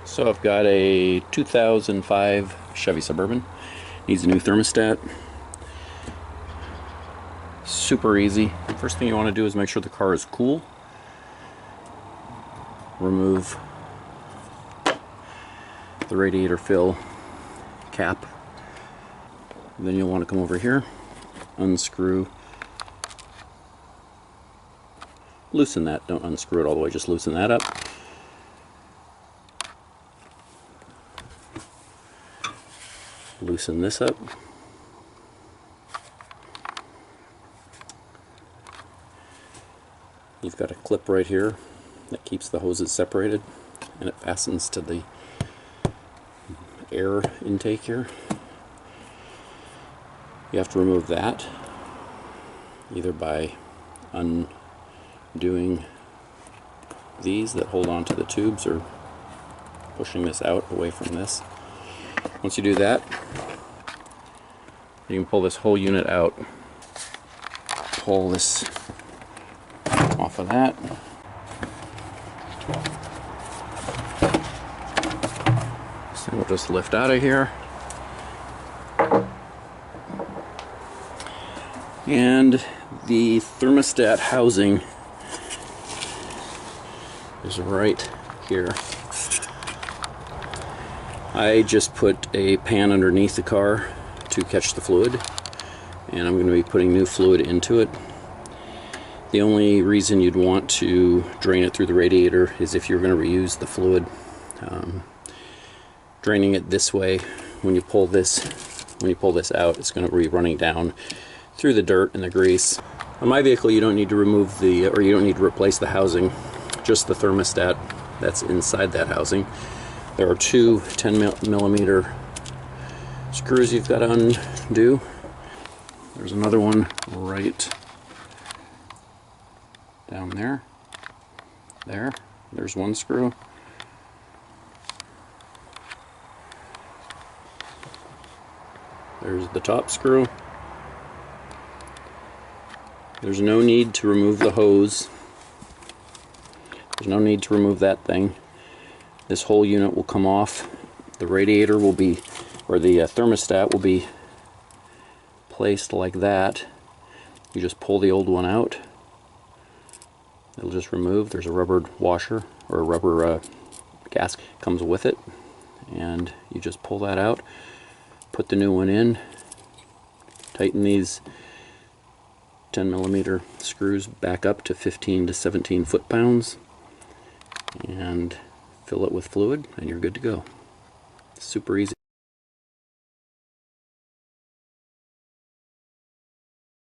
So I've got a 2005 Chevy Suburban. Needs a new thermostat. Super easy. First thing you want to do is make sure the car is cool. Remove the radiator fill cap. Then you'll want to come over here, unscrew, loosen that. Don't unscrew it all the way, just loosen that up. Loosen this up. You've got a clip right here that keeps the hoses separated, and it fastens to the air intake here. You have to remove that either by undoing these that hold on to the tubes or pushing this out away from this. Once you do that, you can pull this whole unit out. Pull this off of that. So we'll just lift out of here. And the thermostat housing is right here. I just put a pan underneath the car to catch the fluid, and I'm going to be putting new fluid into it. The only reason you'd want to drain it through the radiator is if you're going to reuse the fluid. Draining it this way, when you pull this out, it's going to be running down through the dirt and the grease. On my vehicle, you don't need to remove you don't need to replace the housing, just the thermostat that's inside that housing. There are two 10mm screws you've got to undo. There's another one right down there. There's one screw. There's the top screw. There's no need to remove the hose. There's no need to remove that thing. This whole unit will come off. The radiator will be, or the thermostat will be placed like that. You just pull the old one out. It'll just remove. There's a rubber washer or a rubber gasket comes with it, and you just pull that out. Put the new one in. Tighten these 10mm screws back up to 15 to 17 foot-pounds and fill it with fluid, and you're good to go. Super easy.